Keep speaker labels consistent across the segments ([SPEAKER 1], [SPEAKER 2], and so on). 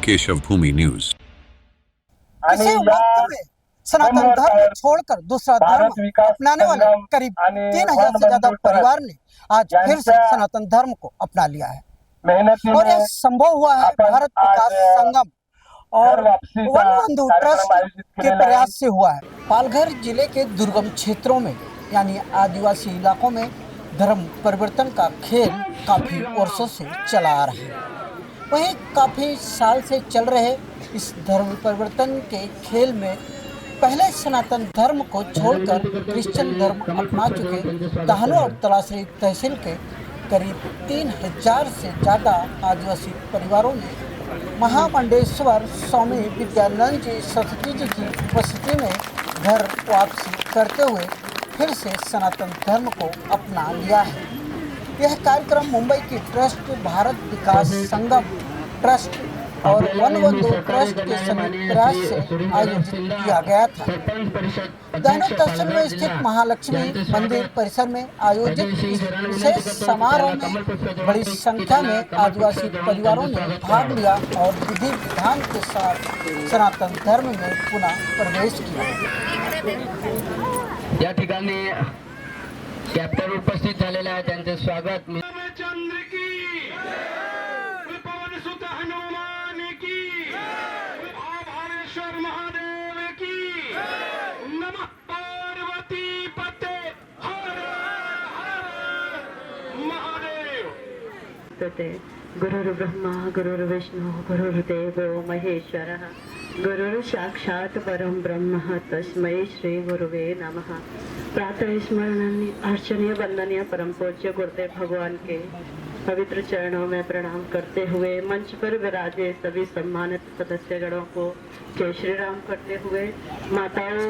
[SPEAKER 1] केशव भूमि news.
[SPEAKER 2] इसी वक्त में सनातन धर्म छोड़कर दूसरा धर्म अपनाने वाले करीब 3000 से ज्यादा परिवार ने आज फिर से सनातन धर्म को अपना लिया है और यह संभव हुआ है भारत विकास संगम और वन बंधु ट्रस्ट के प्रयास से हुआ है। पालघर जिले के दुर्गम क्षेत्रों में यानी आदिवासी इलाकों में धर्म परिवर्तन का खेल काफी वर्षों से चला आ रहा है। वहीं काफी साल से चल रहे इस धर्म परिवर्तन के खेल में पहले सनातन धर्म को छोड़कर क्रिश्चियन धर्म अपना चुके दाहनो और तलासरी तहसील के करीब 3000 से ज़्यादा आदिवासी परिवारों ने महामंडेश्वर स्वामी विद्यानंद जी सरस्वती जी की उपस्थिति में घर वापसी करते हुए फिर से सनातन धर्म को अपना लिया है। यह कार्यक्रम मुंबई की ट्रस्ट, भारत विकास संगम ट्रस्ट और वन बंधु ट्रस्ट के संयुक्त प्रयास से आयोजित किया गया था। दाहनो तहसील में स्थित महालक्ष्मी मंदिर परिसर में आयोजित इस विशेष समारोह में बड़ी संख्या में आदिवासी परिवारों ने भाग लिया और विधि विधान के साथ सनातन धर्म में पुनः प्रवेश किया।
[SPEAKER 3] या ठिकाणी कॅप्टन उपस्थित झालेले आहे, त्यांचे स्वागत। गुरुर्ब्रह्मा गुरुर्विष्णु गुरुर्देवो महेश्वरः गुरुर् साक्षात् परं ब्रह्म तस्मै श्री गुरुवे नमः। प्रातः स्मरणीय अर्चनीय वंदनीय परम पूज्य गुरुदेव भगवान के पवित्र चरणों में प्रणाम करते हुए मंच पर विराजे सभी सम्मानित सदस्यगणों को जय श्री राम करते हुए, माताओं,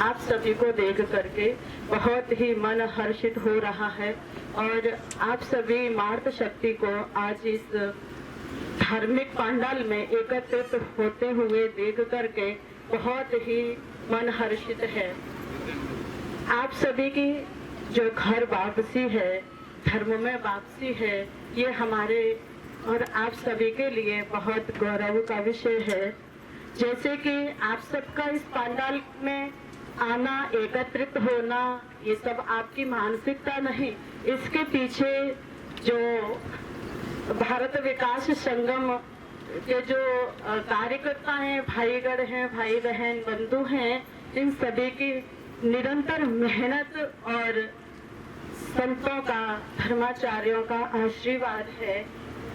[SPEAKER 3] आप सभी को देख करके बहुत ही मन हर्षित हो रहा है और आप सभी मार्त शक्ति को आज इस धार्मिक पंडाल में एकत्रित होते हुए देख करके बहुत ही मन हर्षित है। आप सभी की जो घर वापसी है, धर्म में वापसी है, ये हमारे और आप सभी के लिए बहुत गौरव का विषय है। जैसे कि आप सबका इस पंडाल में आना, एकत्रित होना, ये सब आपकी मानसिकता नहीं, इसके पीछे जो भारत विकास संगम के जो कार्यकर्ता हैं, भाईगण हैं, भाई बहन बंधु हैं, इन सभी की निरंतर मेहनत और संतों का, धर्माचार्यों का आशीर्वाद है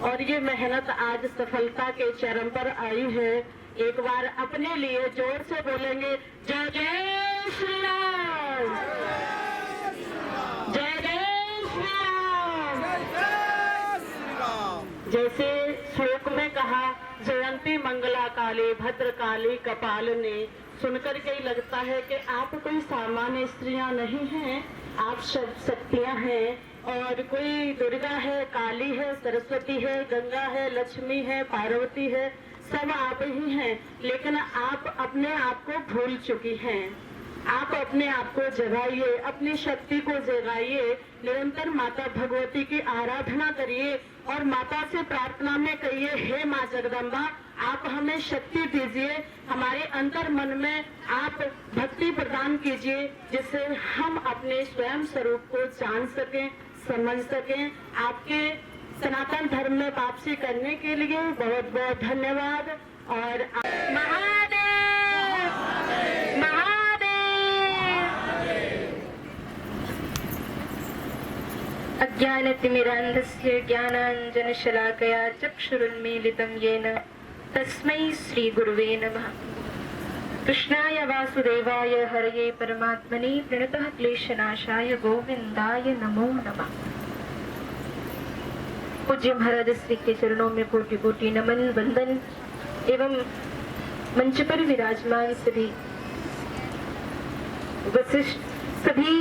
[SPEAKER 3] और ये मेहनत आज सफलता के चरम पर आई है। एक बार अपने लिए जोर से बोलेंगे, जय जय श्री राम, जय जय श्री राम। जैसे श्लोक में कहा, जयंती मंगला काली भद्रकाली कपालिनी, सुनकर के ही लगता है कि आप कोई सामान्य स्त्रियां नहीं हैं, आप सब शक्तियां हैं और कोई दुर्गा है, काली है, सरस्वती है, गंगा है, लक्ष्मी है, पार्वती है, सब आप ही हैं। लेकिन आप अपने आप को भूल चुकी हैं। आप अपने आप को जगाइए, अपनी शक्ति को जगाइए, निरंतर माता भगवती की आराधना करिए और माता से प्रार्थना में कहिए, हे माँ जगदम्बा, आप हमें शक्ति दीजिए, हमारे अंतर मन में आप भक्ति प्रदान कीजिए, जिससे हम अपने स्वयं स्वरूप को जान सकें, समझ सकें। आपके सनातन धर्म में वापसी करने के लिए बहुत बहुत धन्यवाद। और महादेव महादेव। अज्ञानतिमिरान्धस्य ज्ञानाञ्जनशलाकया चक्षुरुन्मीलितं येन तस्मै श्री गुरुवे नमः। कृष्णाय वासुदेवाय हरये परमात्मने प्रणतः क्लेशनाशाय गोविंदाय नमो नमः। पूज्य महाराज श्री के चरणों में कोटि कोटि नमन वंदन एवं मंच पर विराजमान सभी वशिष्ठ, सभी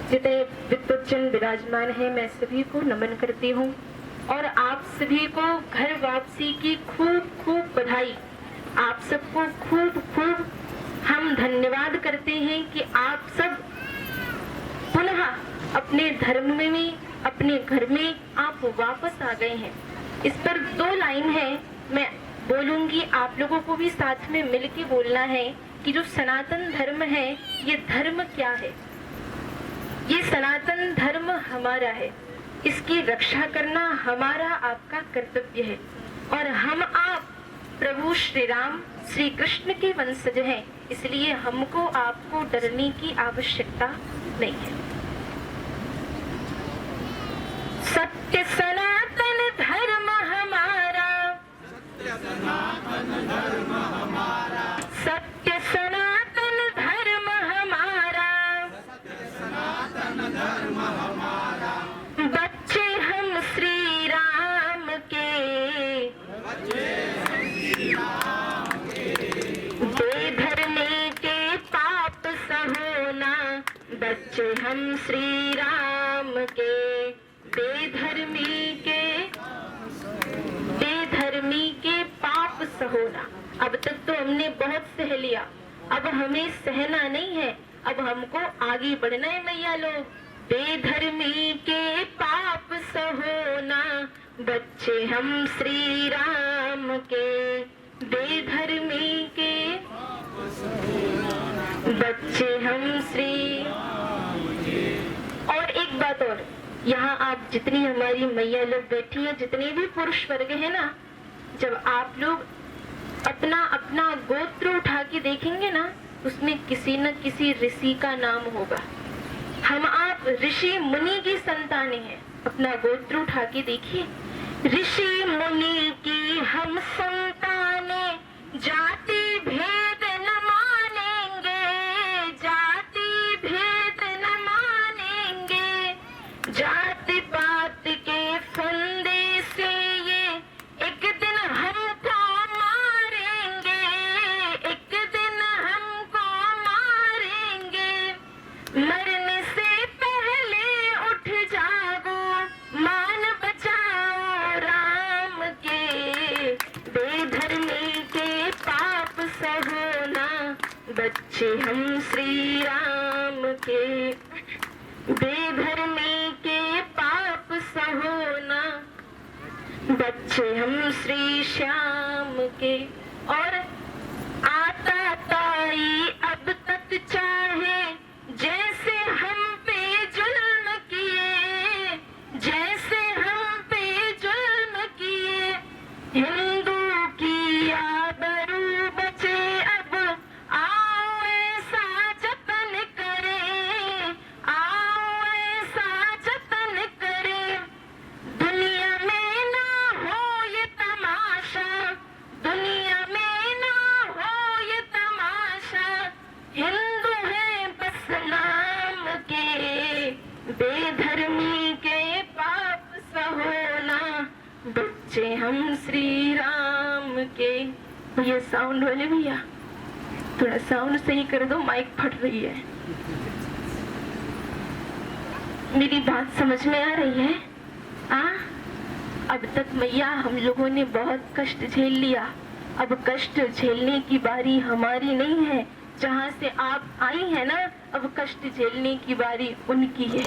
[SPEAKER 3] जितने विद्वज्जन विराजमान हैं, मैं सभी को नमन करती हूँ और आप सभी को घर वापसी की खूब खूब बधाई। आप सबको खूब खूब हम धन्यवाद करते हैं कि आप सब पुनः अपने धर्म में, अपने घर में आप वापस आ गए हैं। इस पर 2 लाइन है, मैं
[SPEAKER 1] बोलूंगी, आप लोगों को भी साथ में मिलके बोलना है कि जो सनातन धर्म है, ये धर्म क्या है। ये सनातन धर्म हमारा है, इसकी रक्षा करना हमारा आपका कर्तव्य है। और हम आप प्रभु श्री राम श्री कृष्ण के वंशज हैं, इसलिए हमको आपको डरने की आवश्यकता नहीं है। सत्य सनातन धर्म हमारा, सत्य सनातन धर्म हमारा, सत्य सनातन धर्म हमारा, सत्य सनातन धर्म हमारा। बच्चे हम श्री राम के, बच्चे हम श्री राम के, बेधर्मी के पाप सहोना। बच्चे हम श्री राम के, बेधर्मी के पाप सहोना। अब तक तो हमने बहुत सह लिया, अब हमें सहना नहीं है, अब हमको आगे बढ़ना है मैया लोग। बेधर्मी के पाप सहोना, बच्चे हम श्री राम के, बेधर्मी के बच्चे हम श्री। और एक बात और, यहाँ आप जितनी हमारी मैया लोग बैठी हैं, जितने भी पुरुष वर्ग है ना, जब आप लोग अपना अपना गोत्र उठा के देखेंगे ना, उसमें किसी न किसी ऋषि का नाम होगा। हम आप ऋषि मुनि की संतानें हैं, अपना गोत्र उठा के देखिए। ऋषि मुनि की हम संतानें, जाति भेद न मानेंगे, जाति भेद न मानेंगे। जाति पात के फंदे से ये एक दिन हमको मारेंगे, एक दिन हमको मारेंगे। मरने से पहले उठ जागो, मान बचाओ राम के, बेधर्मी के पाप सहोना। बच्चे हम श्री राम के, बेधर्मी के पाप सहोना। बच्चे हम श्री श्याम के। और आता ताई अब तक चाहे, जैसे हम पे जुल्म किए, जैसे हम पे जुल्म किए। हिंदू की आबरू बचे अब, आओ ऐसा जतन करें, आओ ऐसा जतन करें। दुनिया में ना हो ये तमाशा, दुनिया में ना हो ये तमाशा। हिंदू है बस नाम के, बेधर्मी के पाप सहोना। बच्चे हम श्री राम के। ये साउंड वाले भैया थोड़ा साउंड सही कर दो, माइक फट रही है। मेरी बात समझ में आ रही है? अब तक मैया हम लोगों ने बहुत कष्ट झेल लिया, अब कष्ट झेलने की बारी हमारी नहीं है। जहाँ से आप आई है ना, अब कष्ट झेलने की बारी उनकी है।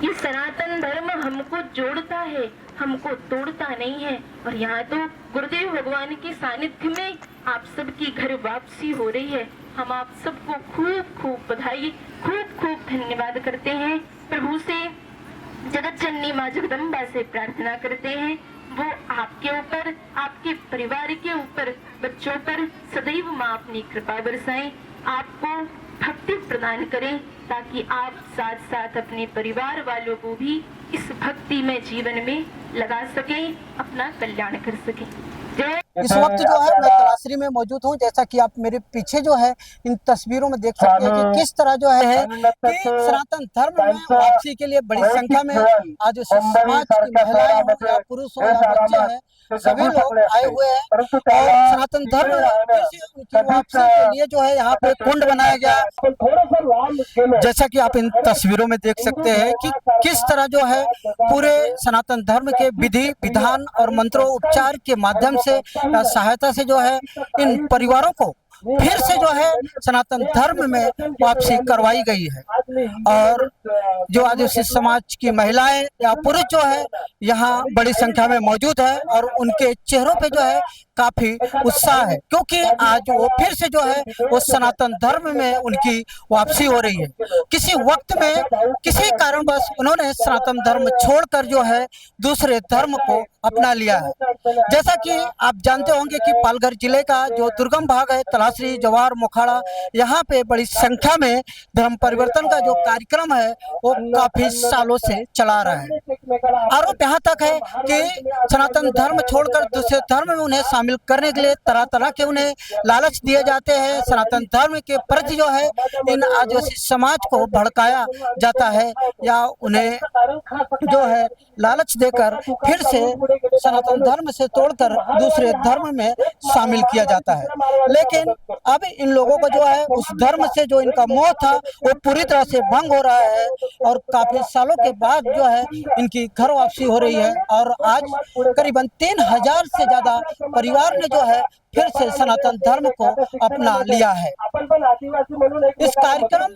[SPEAKER 1] ये सनातन धर्म हमको जोड़ता है, हमको तोड़ता नहीं है। और यहाँ तो गुरुदेव भगवान के सानिध्य में आप सबकी घर वापसी हो रही है। हम आप सबको खूब खूब बधाई, खूब खूब धन्यवाद करते हैं। प्रभु से, जगत जननी माँ जगदम्बा से प्रार्थना करते हैं, वो आपके ऊपर, आपके परिवार के ऊपर, बच्चों पर सदैव माँ अपनी कृपा बरसाएं, आपको भक्ति प्रदान करें, ताकि आप साथ साथ अपने परिवार वालों को भी इस भक्ति में जीवन में लगा सकें, अपना कल्याण कर सकें। जय।
[SPEAKER 2] इस वक्त जो है मैं तलासरी में मौजूद हूँ। जैसा कि आप मेरे पीछे जो है इन तस्वीरों में देख सकते हैं कि किस तरह जो है कि सनातन धर्म में वापसी के लिए बड़ी संख्या में आज समाज की महिलाएं हो या पुरुष हो या बच्चे हैं, सभी लोग आए हुए हैं। और सनातन धर्म उनकी वापसी के लिए जो है यहाँ पे कुंड बनाया गया। जैसा कि आप इन तस्वीरों में देख सकते हैं कि किस तरह जो है पूरे सनातन धर्म के विधि विधान और मंत्रों उपचार के माध्यम से सहायता से जो है इन परिवारों को फिर से जो है सनातन धर्म में वापसी करवाई गई है। और जो आदिवासी समाज की महिलाएं या पुरुष जो है यहाँ बड़ी संख्या में मौजूद है और उनके चेहरों पे जो है काफी उत्साह है, क्योंकि आज वो फिर से जो है वो सनातन धर्म में उनकी वापसी हो रही है। किसी वक्त में किसी कारणवश उन्होंने सनातन धर्म छोड़कर जो है दूसरे धर्म को अपना लिया है। जैसा कि आप जानते होंगे कि पालघर जिले का जो दुर्गम भाग है, तलासरी, जवाहर, मोखाड़ा, यहाँ पे बड़ी संख्या में धर्म परिवर्तन का जो कार्यक्रम है वो काफी सालों से चला रहा है। आरोप यहाँ तक है कि सनातन धर्म छोड़कर दूसरे धर्म में उन्हें शामिल करने के लिए तरह तरह के उन्हें लालच दिए जाते हैं। सनातन धर्म के प्रति जो है इन आदिवासी समाज को भड़काया जाता है या उन्हें जो है लालच देकर फिर से सनातन धर्म से तोड़कर दूसरे धर्म में शामिल किया जाता है। लेकिन अब इन लोगों को जो है उस धर्म से जो इनका मोह था वो पूरी तरह से भंग हो रहा है और काफी सालों के बाद जो है इनकी घर वापसी हो रही है और आज करीबन 3000 से ज्यादा परिवार ने जो है फिर से सनातन धर्म को अपना लिया है। इस कार्यक्रम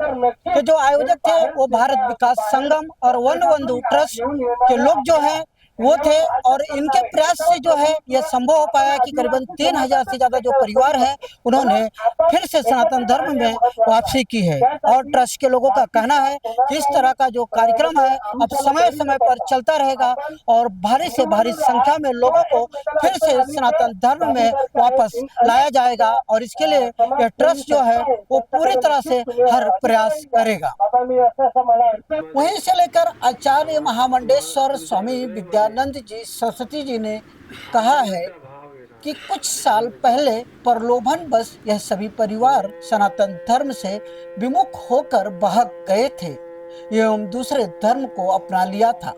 [SPEAKER 2] के जो आयोजक थे वो भारत विकास संगम और वन बंधु ट्रस्ट के लोग जो हैं वो थे और इनके प्रयास से जो है यह संभव हो पाया कि करीबन 3000 से ज्यादा जो परिवार है उन्होंने फिर से सनातन धर्म में वापसी की है। और ट्रस्ट के लोगों का कहना है कि इस तरह का जो कार्यक्रम है अब समय समय पर चलता रहेगा और भारी से भारी संख्या में लोगों को फिर से सनातन धर्म में वापस लाया जाएगा और इसके लिए यह ट्रस्ट जो है वो पूरी तरह से हर प्रयास करेगा। वहीं से लेकर आचार्य महामंडेश्वर स्वामी विद्यानंद जी सरस्वती जी ने कहा है कि कुछ साल पहले प्रलोभन बस यह सभी परिवार सनातन धर्म से विमुख होकर बहक गए थे एवं दूसरे धर्म को अपना लिया था,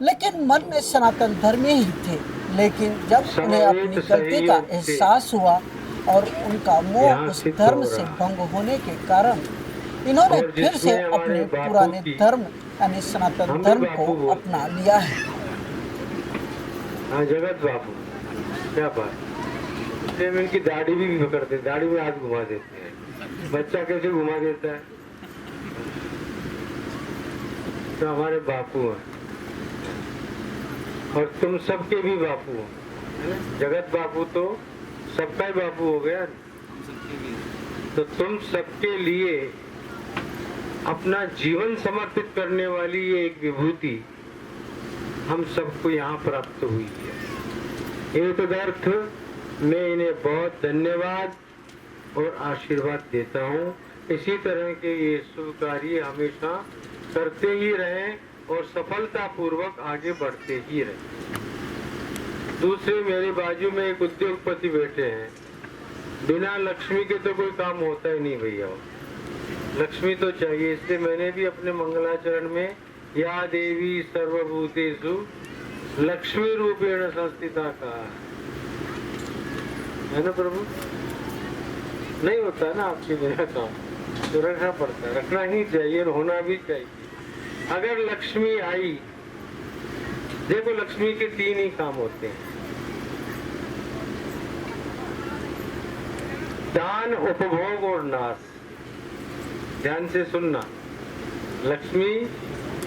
[SPEAKER 2] लेकिन मन में सनातन धर्मी ही थे। लेकिन जब उन्हें अपनी गलती का एहसास हुआ और उनका मोह उस धर्म से भंग होने के कारण इन्होंने फिर से अपने पुराने धर्म यानी सनातन धर्म को अपना लिया है।
[SPEAKER 4] हाँ, जगत बापू क्या बात, इनकी दाढ़ी भी पकड़ते, दाढ़ी में हाथ घुमा देते हैं। बच्चा कैसे घुमा देता है, तो हमारे बापू हैं और तुम सबके भी बापू हो। जगत बापू तो सबका ही बापू हो गया, तो तुम सबके लिए अपना जीवन समर्पित करने वाली ये एक विभूति हम सबको यहाँ प्राप्त हुई है। एक तदर्थ मैं इन्हें बहुत धन्यवाद और आशीर्वाद देता हूँ। इसी तरह के ये शुभ कार्य हमेशा करते ही रहें और सफलता पूर्वक आगे बढ़ते ही रहें। दूसरे मेरे बाजू में एक उद्योगपति बैठे हैं, बिना लक्ष्मी के तो कोई काम होता ही नहीं भैया, लक्ष्मी तो चाहिए। इसलिए मैंने भी अपने मंगलाचरण में या देवी सर्वभूतेषु लक्ष्मी रूपेण संस्थिता कहा है ना प्रभु। नहीं होता ना आपके बिना काम, तो रखना पड़ता है, रखना ही चाहिए और होना भी चाहिए। अगर लक्ष्मी आई, देखो लक्ष्मी के 3 ही काम होते हैं, दान, उपभोग और नाश। ध्यान से सुनना, लक्ष्मी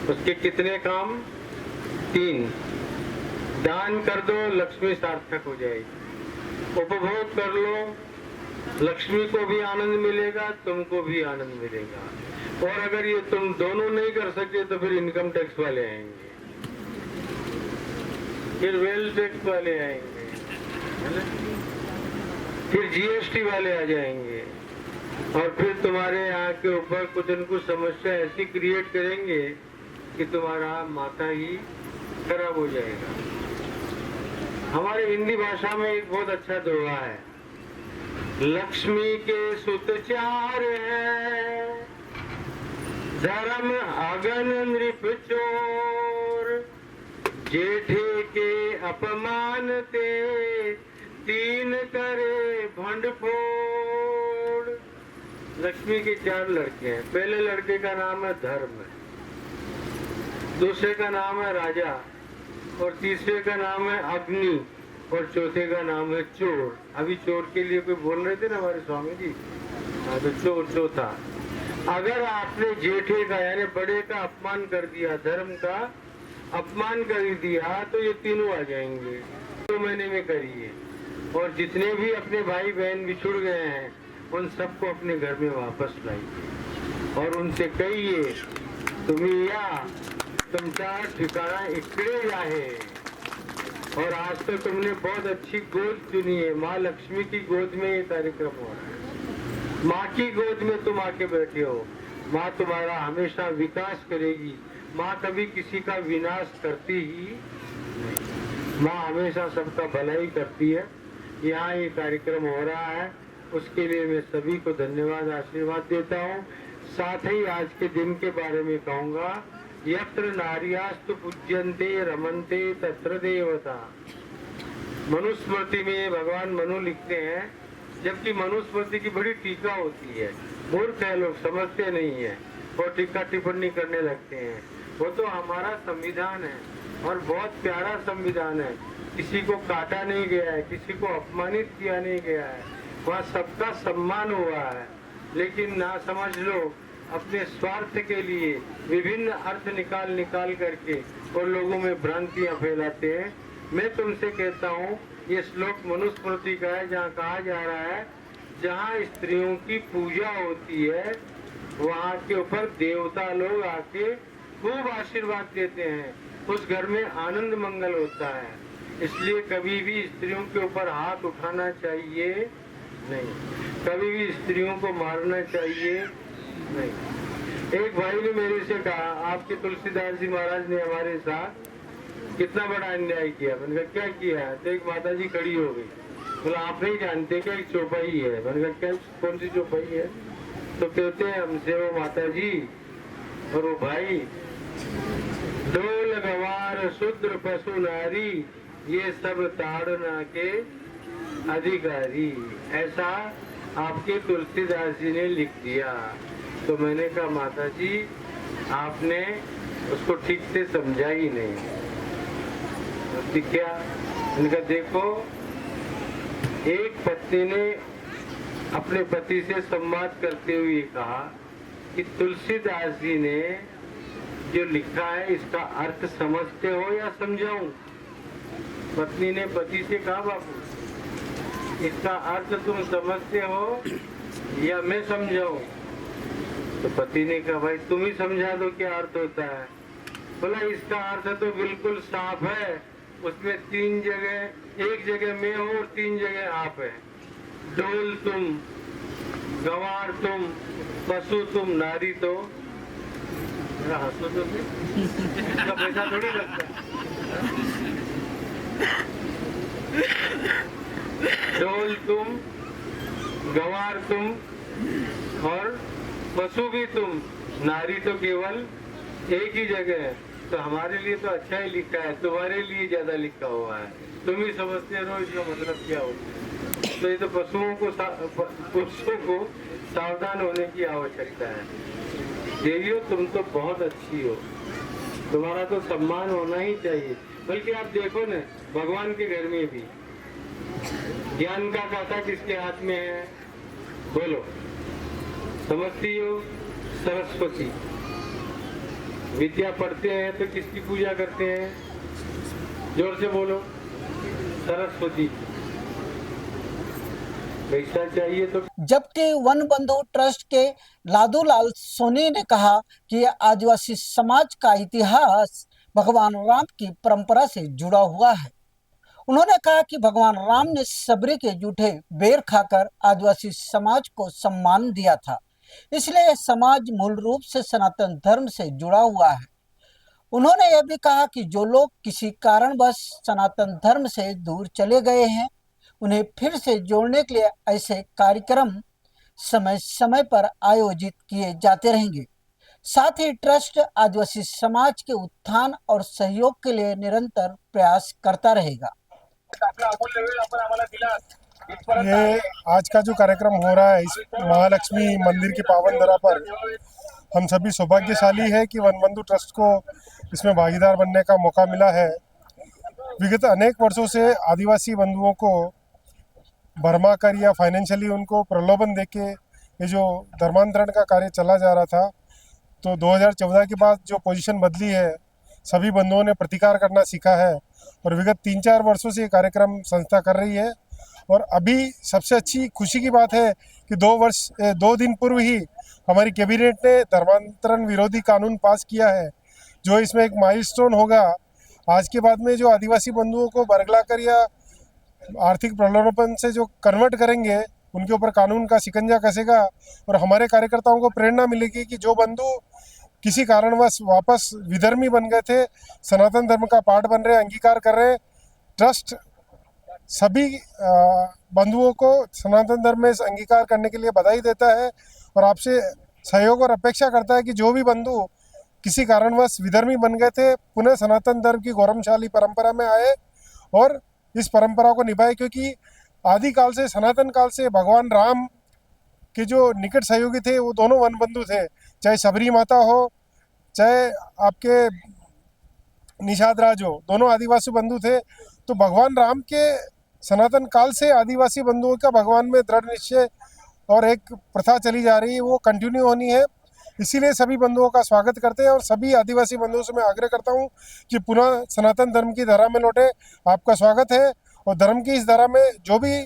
[SPEAKER 4] उसके कितने काम? 3। दान कर दो, लक्ष्मी सार्थक हो जाएगी। उपभोग कर लो, लक्ष्मी को भी आनंद मिलेगा, तुमको भी आनंद मिलेगा। और अगर ये तुम दोनों नहीं कर सके तो फिर इनकम टैक्स वाले आएंगे, फिर वेल्थ टैक्स वाले आएंगे, है ना? फिर जीएसटी वाले आ जाएंगे और फिर तुम्हारे यहाँ के ऊपर कुछ न कुछ समस्या ऐसी क्रिएट करेंगे कि तुम्हारा माथा ही खराब हो जाएगा। हमारे हिंदी भाषा में एक बहुत अच्छा दोहा है, लक्ष्मी के सुत 4 है, धर्म अगन नृप चोर, जेठे के अपमान ते 3 करे भंडफोड़। लक्ष्मी के 4 लड़के हैं। पहले लड़के का नाम है धर्म, दूसरे का नाम है राजा और तीसरे का नाम है अग्नि और चौथे का नाम है चोर। अभी चोर के लिए कोई बोल रहे थे ना हमारे स्वामी जी, हाँ, तो चोर चौथा। अगर आपने जेठे का यानी बड़े का अपमान कर दिया, धर्म का अपमान कर दिया, तो ये तीनों आ जाएंगे। 2 महीने में करिए, और जितने भी अपने भाई बहन बिछुड़ गए हैं उन सबको अपने घर में वापस लाइए और उनसे कहिए तुम्ही या तुमचा ठिकाना इकडे आहे। और आज तो तुमने बहुत अच्छी गोद चुनी है, माँ लक्ष्मी की गोद में ये कार्यक्रम हो रहा है। माँ की गोद में तुम आके बैठे हो। माँ तुम्हारा हमेशा विकास करेगी। माँ कभी किसी का विनाश करती ही नहीं। माँ हमेशा सबका भलाई करती है। यहाँ ये कार्यक्रम हो रहा है, उसके लिए मैं सभी को धन्यवाद आशीर्वाद देता हूँ। साथ ही आज के दिन के बारे में कहूँगा, यत्र नार्यास्तु पूज्यन्ते रमन्ते तत्र देवता। मनुस्मृति में भगवान मनु लिखते हैं, जबकि मनुस्मृति की बड़ी टीका होती है। मूर्ख है लोग, समझते नहीं है और टीका टिप्पणी करने लगते हैं। वो तो हमारा संविधान है और बहुत प्यारा संविधान है। किसी को काटा नहीं गया है, किसी को अपमानित किया नहीं गया है, वहाँ सबका सम्मान हुआ है। लेकिन ना समझ लोग अपने स्वार्थ के लिए विभिन्न अर्थ निकाल करके और लोगों में भ्रांतियां फैलाते हैं। मैं तुमसे कहता हूँ, ये श्लोक मनुस्मृति का है, जहाँ कहा जा रहा है जहाँ स्त्रियों की पूजा होती है वहाँ के ऊपर देवता लोग आके खूब आशीर्वाद देते हैं। उस घर में आनंद मंगल होता है। इसलिए कभी भी स्त्रियों के ऊपर हाथ उठाना चाहिए नहीं, कभी भी स्त्रियों को मारना चाहिए नहीं। एक भाई ने मेरे से कहा, आपके तुलसीदास जी महाराज ने हमारे साथ कितना बड़ा अन्याय किया। मैंने कहा क्या किया है? तो एक माता जी खड़ी हो गई, बोला आप नहीं जानते क्या एक चौपाई है? मैंने कहा क्या, कौन सी चौपाई है? तो कहते हैं हमसे वो माता जी और वो भाई, ढोल गवार शूद्र पशु नारी ये सब ताड़ना के अधिकारी, ऐसा आपके तुलसीदास जी ने लिख दिया। तो मैंने कहा माता जी आपने उसको ठीक से समझा ही नहीं। तो क्या? उनका देखो, एक पत्नी ने अपने पति से संवाद करते हुए कहा कि तुलसीदास जी ने जो लिखा है इसका अर्थ समझते हो या समझाऊं? पत्नी ने पति से कहा बाबू इसका अर्थ तुम समझते हो या मैं समझाऊं? तो पति ने कहा भाई तुम ही समझा दो क्या अर्थ होता है। बोला इसका अर्थ तो बिल्कुल साफ है, उसमें तीन जगह, एक जगह मैं हूँ और तीन जगह आप है। ढोल तुम, गवार तुम, पशु तुम, नारी तो हंसो तो इसका पैसा थोड़ी लगता है। ढोल तुम, गवार तुम और पशु भी तुम, नारी तो केवल एक ही जगह है। तो हमारे लिए तो अच्छा ही लिखा है, तुम्हारे लिए ज्यादा लिखा हुआ है, तुम ही समझते रहो इसका मतलब क्या होता है। तो ये तो पुरुषों को सावधान होने की आवश्यकता है। देवियों तुम तो बहुत अच्छी हो, तुम्हारा तो सम्मान होना ही चाहिए। बल्कि आप देखो न, भगवान के घर में भी ज्ञान का दाता किसके हाथ में है? बोलो, समझती हो? सरस्वती। विद्या पढ़ते हैं तो किसकी पूजा करते हैं? जोर से बोलो, सरस्वती। पैसा चाहिए तो।
[SPEAKER 2] जबकि वन बंधु ट्रस्ट के लादूलाल सोनी ने कहा कि आदिवासी समाज का इतिहास भगवान राम की परंपरा से जुड़ा हुआ है। उन्होंने कहा कि भगवान राम ने सबरी के जूठे बेर खाकर आदिवासी समाज को सम्मान दिया था, इसलिए यह समाज मूल रूप से सनातन धर्म से जुड़ा हुआ है। उन्होंने यह भी कहा कि जो लोग किसी कारणवश सनातन धर्म से दूर चले गए हैं, उन्हें फिर से जोड़ने के लिए ऐसे कार्यक्रम समय समय पर आयोजित किए जाते रहेंगे। साथ ही ट्रस्ट आदिवासी समाज के उत्थान और सहयोग के लिए निरंतर प्रयास करता रहेगा।
[SPEAKER 5] ये आज का जो कार्यक्रम हो रहा है इस महालक्ष्मी मंदिर की पावन धरा पर, हम सभी सौभाग्यशाली है कि वनबंधु ट्रस्ट को इसमें भागीदार बनने का मौका मिला है। विगत अनेक वर्षों से आदिवासी बंधुओं को भरमा कर या फाइनेंशियली उनको प्रलोभन देके ये जो धर्मांतरण का कार्य चला जा रहा था, तो 2014 के बाद जो पोजीशन बदली है, सभी बंधुओं ने प्रतिकार करना सीखा है और विगत 3-4 वर्षों से ये कार्यक्रम संस्था कर रही है और अभी सबसे अच्छी खुशी की बात है कि 2 दिन पूर्व ही हमारी कैबिनेट ने धर्मांतरण विरोधी कानून पास किया है, जो इसमें एक माइलस्टोन होगा। आज के बाद में जो आदिवासी बंधुओं को बरगला कर या आर्थिक प्रलोभन से जो कन्वर्ट करेंगे, उनके ऊपर कानून का शिकंजा कसेगा और हमारे कार्यकर्ताओं को प्रेरणा मिलेगी कि जो बंधु किसी कारणवश वापस विधर्मी बन गए थे, सनातन धर्म का पार्ट बन रहे, अंगीकार कर रहे, ट्रस्ट सभी बंधुओं को सनातन धर्म में अंगीकार करने के लिए बधाई देता है और आपसे सहयोग और अपेक्षा करता है कि जो भी बंधु किसी कारणवश विधर्मी बन गए थे, पुनः सनातन धर्म की गौरवशाली परंपरा में आए और इस परंपरा को निभाए, क्योंकि आदिकाल से, सनातन काल से भगवान राम के जो निकट सहयोगी थे वो दोनों वन बंधु थे, चाहे सबरी माता हो, चाहे आपके निषाद राज हो, दोनों आदिवासी बंधु थे। तो भगवान राम के सनातन काल से आदिवासी बंधुओं का भगवान में दृढ़ निश्चय और एक प्रथा चली जा रही है, वो कंटिन्यू होनी है। इसीलिए सभी बंधुओं का स्वागत करते हैं और सभी आदिवासी बंधुओं से मैं आग्रह करता हूं कि पुनः सनातन धर्म की धारा में लौटे। आपका स्वागत है और धर्म की इस धारा में जो भी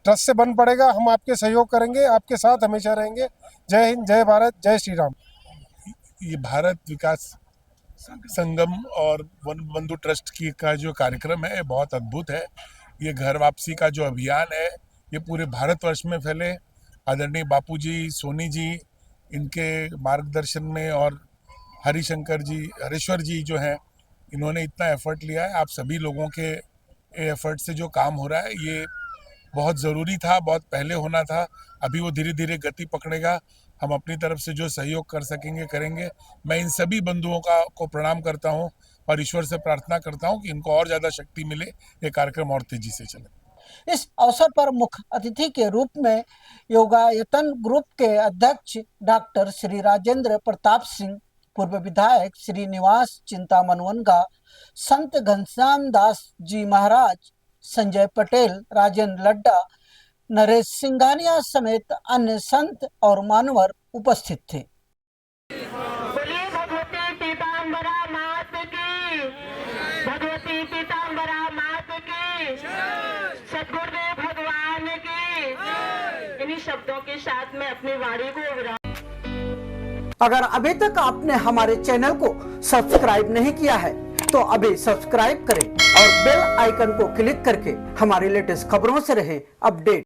[SPEAKER 5] ट्रस्ट से बन पड़ेगा, हम आपके सहयोग करेंगे, आपके साथ हमेशा रहेंगे। जय हिंद, जय भारत, जय श्री राम।
[SPEAKER 6] ये भारत विकास संगम और वन बंधु ट्रस्ट की का जो कार्यक्रम है बहुत अद्भुत है। ये घर वापसी का जो अभियान है ये पूरे भारतवर्ष में फैले। आदरणीय बापूजी, सोनी जी, इनके मार्गदर्शन में और हरिशंकर जी, हरेश्वर जी जो हैं, इन्होंने इतना एफर्ट लिया है। आप सभी लोगों के एफर्ट से जो काम हो रहा है ये बहुत ज़रूरी था, बहुत पहले होना था। अभी वो धीरे धीरे गति पकड़ेगा। हम अपनी तरफ से जो सहयोग कर सकेंगे करेंगे। मैं इन सभी बंधुओं को प्रणाम करता हूं और ईश्वर से प्रार्थना करता हूं कि इनको और ज़्यादा शक्ति मिले, ये कार्यक्रम और तेजी से चले।
[SPEAKER 2] इस अवसर पर मुख्य अतिथि के रूप में योगायतन ग्रुप के अध्यक्ष डॉक्टर श्री राजेंद्र प्रताप सिंह, पूर्व विधायक श्री निवास चिंतामन वनगा, संत घनश्याम दास जी महाराज, संजय पटेल, राजेंद्र लड्डा, नरेश सिंघानिया समेत अन्य संत और मान्यवर उपस्थित थे।
[SPEAKER 1] बोलिए भगवती पीताम्बरा मात की, भगवती पीताम्बरा मात की, सद्गुरुदेव भगवान की। इन्हीं शब्दों के साथ में अपनी वाणी को विराम।
[SPEAKER 2] अगर अभी तक आपने हमारे चैनल को सब्सक्राइब नहीं किया है तो अभी सब्सक्राइब करें और बेल आइकन को क्लिक करके हमारी लेटेस्ट खबरों से रहे अपडेट।